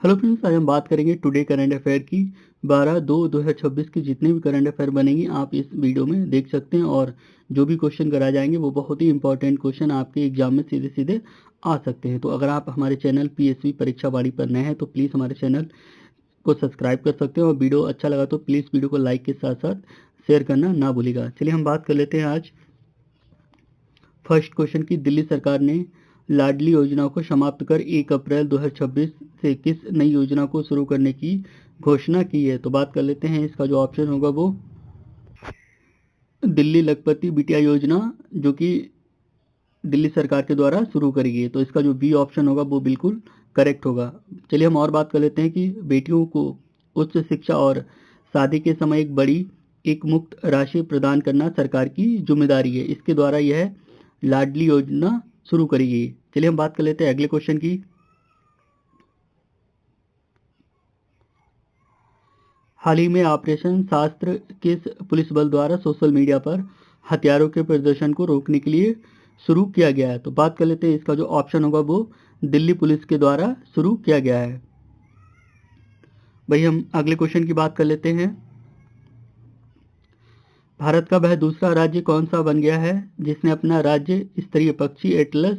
Hello friends, आज हम बात करेंगे टुडे करंट अफेयर की। 12/2/2026 की जितने भी करंट अफेयर बनेंगी आप इस वीडियो में देख सकते हैं, और जो भी क्वेश्चन कराए जाएंगे वो बहुत ही इंपॉर्टेंट क्वेश्चन आपके एग्जाम में सीधे सीधे आ सकते हैं। तो अगर आप हमारे चैनल पीएसवी परीक्षा वाणी पर नए हैं तो प्लीज़ हमारे चैनल को सब्सक्राइब कर सकते हैं, और वीडियो अच्छा लगा तो प्लीज़ वीडियो को लाइक के साथ साथ शेयर करना ना भूलिएगा। चलिए हम बात कर लेते हैं आज फर्स्ट क्वेश्चन की। दिल्ली सरकार ने लाडली योजना को समाप्त कर 1 अप्रैल 2026 से किस नई योजना को शुरू करने की घोषणा की है? तो बात कर लेते हैं, इसका जो ऑप्शन होगा वो दिल्ली लखपति बिटिया योजना, जो कि दिल्ली सरकार के द्वारा शुरू करी गई है। तो इसका जो बी ऑप्शन होगा वो बिल्कुल करेक्ट होगा। चलिए हम और बात कर लेते हैं कि बेटियों को उच्च शिक्षा और शादी के समय एक मुक्त राशि प्रदान करना सरकार की जिम्मेदारी है। इसके द्वारा यह लाडली योजना शुरू करी गई। चलिए हम बात कर लेते हैं अगले क्वेश्चन की। हाल ही में ऑपरेशन शास्त्र किस पुलिस बल द्वारा सोशल मीडिया पर हथियारों के प्रदर्शन को रोकने के लिए शुरू किया गया है? तो बात कर लेते हैं, इसका जो ऑप्शन होगा वो दिल्ली पुलिस के द्वारा शुरू किया गया है। भाई हम अगले क्वेश्चन की बात कर लेते हैं। भारत का वह दूसरा राज्य कौन सा बन गया है जिसने अपना राज्य स्तरीय पक्षी एटलस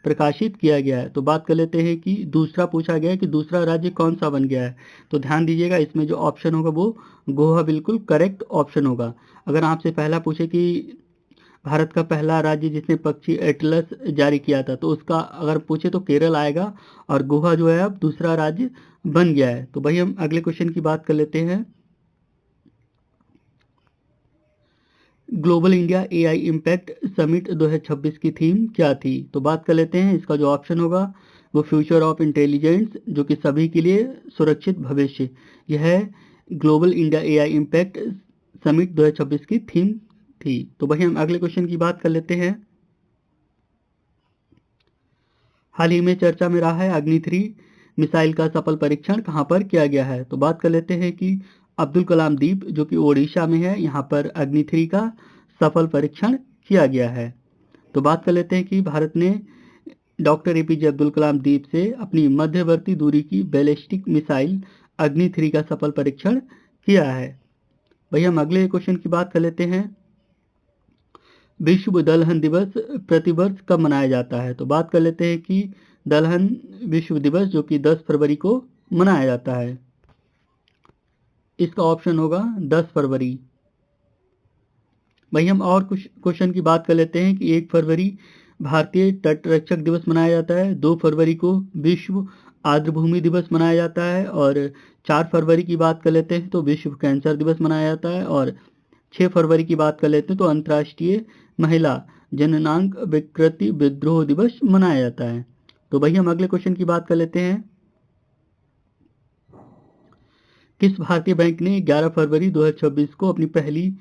प्रकाशित किया गया है? तो बात कर लेते हैं कि दूसरा पूछा गया है कि दूसरा राज्य कौन सा बन गया है। तो ध्यान दीजिएगा, इसमें जो ऑप्शन होगा वो गोवा बिल्कुल करेक्ट ऑप्शन होगा। अगर आपसे पहला पूछे कि भारत का पहला राज्य जिसने पक्षी एटलस जारी किया था, तो उसका अगर पूछे तो केरल आएगा, और गोवा जो है अब दूसरा राज्य बन गया है। तो भाई हम अगले क्वेश्चन की बात कर लेते हैं। Global India AI impact summit 2026 की थीम क्या थी? तो बात कर लेते हैं, इसका जो ऑप्शन होगा वो फ्यूचर ऑफ इंटेलिजेंस, जो कि सभी के लिए सुरक्षित भविष्य। यह global India AI impact summit 2026 की थीम थी। तो वही हम अगले क्वेश्चन की बात कर लेते हैं। हाल ही में चर्चा में रहा है अग्नि 3 मिसाइल का सफल परीक्षण कहां पर किया गया है? तो बात कर लेते हैं कि अब्दुल कलाम द्वीप, जो कि ओडिशा में है, यहाँ पर अग्नि 3 का सफल परीक्षण किया गया है। तो बात कर लेते हैं कि भारत ने डॉक्टर एपीजे अब्दुल कलाम द्वीप से अपनी मध्यवर्ती दूरी की बैलिस्टिक मिसाइल अग्नि 3 का सफल परीक्षण किया है। भैया हम अगले क्वेश्चन की बात कर लेते हैं। विश्व दलहन दिवस प्रतिवर्ष कब मनाया जाता है? तो बात कर लेते हैं कि दलहन विश्व दिवस, जो कि 10 फरवरी को मनाया जाता है। इसका ऑप्शन होगा 10 फरवरी। वहीं हम और कुछ क्वेश्चन की बात कर लेते हैं कि 1 फरवरी भारतीय तटरक्षक दिवस मनाया जाता है, 2 फरवरी को विश्व आर्द्रभूमि दिवस मनाया जाता है, और 4 फरवरी की बात कर लेते हैं तो विश्व कैंसर दिवस मनाया जाता है, और 6 फरवरी की बात कर लेते हैं तो अंतर्राष्ट्रीय महिला जननांग विकृति विद्रोह दिवस मनाया जाता है। तो भैया हम अगले क्वेश्चन की बात कर लेते हैं। किस भारतीय बैंक ने 11 फरवरी 2026 को अपनी पहली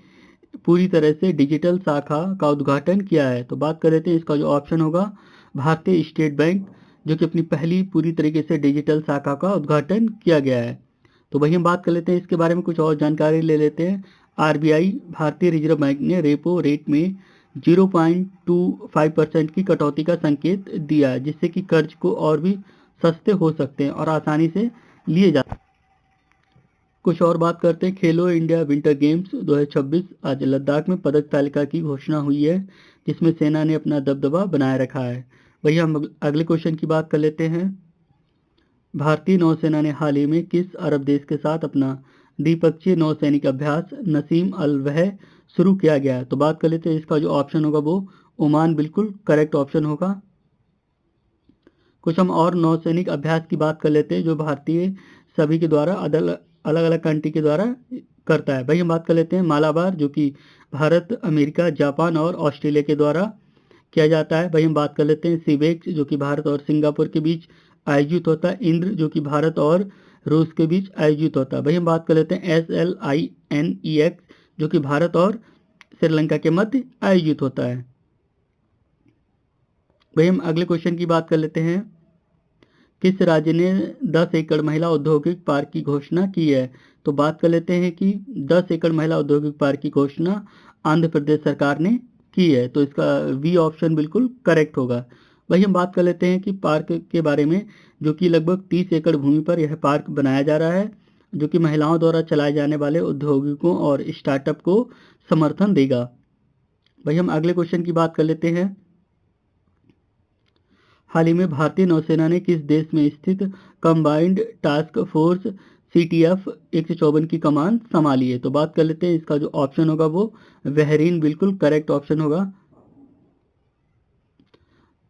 पूरी तरह से डिजिटल शाखा का उद्घाटन किया है? तो बात कर लेते हैं, इसका जो ऑप्शन होगा भारतीय स्टेट बैंक, जो कि अपनी पहली पूरी तरीके से डिजिटल शाखा का उद्घाटन किया गया है। तो वही हम बात कर लेते हैं, इसके बारे में कुछ और जानकारी ले लेते हैं। आरबीआई भारतीय रिजर्व बैंक ने रेपो रेट में 0.25% की कटौती का संकेत दिया, जिससे कि कर्ज को और भी सस्ते हो सकते हैं और आसानी से लिए जा। कुछ और बात करते हैं। खेलो इंडिया विंटर गेम्स 2026, आज लद्दाख में पदक तालिका की घोषणा हुई है, जिसमें सेना ने अपना दबदबा बनाए रखा है। वही हम अगले क्वेश्चन की बात कर लेते हैं। भारतीय नौसेना ने हाल ही में किस अरब देश के साथ अपना द्विपक्षीय नौसैनिक अभ्यास नसीम अल वह शुरू किया गया है? तो बात कर लेते हैं, इसका जो ऑप्शन होगा वो ओमान बिल्कुल करेक्ट ऑप्शन होगा। कुछ हम और नौसैनिक अभ्यास की बात कर लेते हैं जो भारतीय सभी के द्वारा अलग अलग कंट्री के द्वारा करता है। भाई हम बात कर लेते हैं मालाबार, जो कि भारत, अमेरिका, जापान और ऑस्ट्रेलिया के द्वारा किया जाता है। भाई हम बात कर लेते हैं सीबेक्स, जो कि भारत और सिंगापुर के बीच आयोजित होता है। इंद्र, जो कि भारत और रूस के बीच आयोजित होता है। भाई हम बात कर लेते हैं SLINEX, जो कि भारत और श्रीलंका के मध्य आयोजित होता है। भाई हम अगले क्वेश्चन की बात कर लेते हैं। किस राज्य ने 10 एकड़ महिला औद्योगिक पार्क की घोषणा की है? तो बात कर लेते हैं कि 10 एकड़ महिला औद्योगिक पार्क की घोषणा आंध्र प्रदेश सरकार ने की है। तो इसका वी ऑप्शन बिल्कुल करेक्ट होगा। वही हम बात कर लेते हैं कि पार्क के बारे में, जो कि लगभग 30 एकड़ भूमि पर यह पार्क बनाया जा रहा है, जो कि महिलाओं द्वारा चलाए जाने वाले औद्योगिकों और स्टार्टअप को समर्थन देगा। वही हम अगले क्वेश्चन की बात कर लेते हैं। हाल ही में भारतीय नौसेना ने किस देश में स्थित कंबाइंड टास्क फोर्स CTF 154 की कमान संभाली है? तो बात कर लेते हैं, इसका जो ऑप्शन होगा वो बहरीन बिल्कुल करेक्ट ऑप्शन होगा।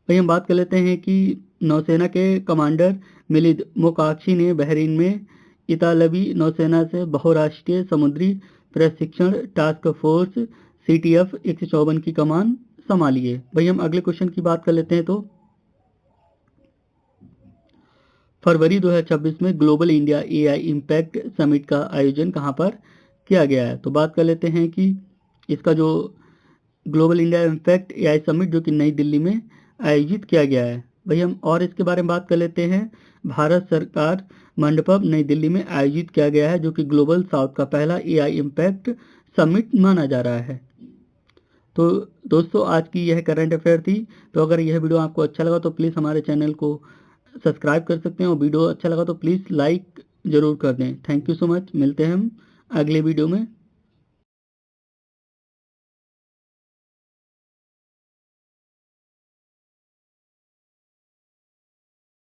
वही हम बात कर लेते हैं कि नौसेना के कमांडर मिलिंद मोकाक्षी ने बहरीन में इतालवी नौसेना से बहुराष्ट्रीय समुद्री प्रशिक्षण टास्क फोर्स CTF 154 की कमान संभाली है। वही हम अगले क्वेश्चन की बात कर लेते हैं। तो फरवरी 2026 में global India AI impact summit का आयोजन कहाँ पर किया गया है? तो बात कर लेते हैं कि इसका जो global India impact AI summit जो कि नई दिल्ली में आयोजित किया गया है। वही हम और इसके बारे में बात कर लेते हैं। भारत सरकार मंडपम नई दिल्ली में आयोजित किया गया है, जो कि ग्लोबल साउथ का पहला AI इम्पैक्ट समिट माना जा रहा है। तो दोस्तों, आज की यह करंट अफेयर थी। तो अगर यह वीडियो आपको अच्छा लगा तो प्लीज़ हमारे चैनल को सब्सक्राइब कर सकते हैं, और वीडियो अच्छा लगा तो प्लीज़ लाइक ज़रूर कर दें। Thank you so much. मिलते हैं हम अगले वीडियो में।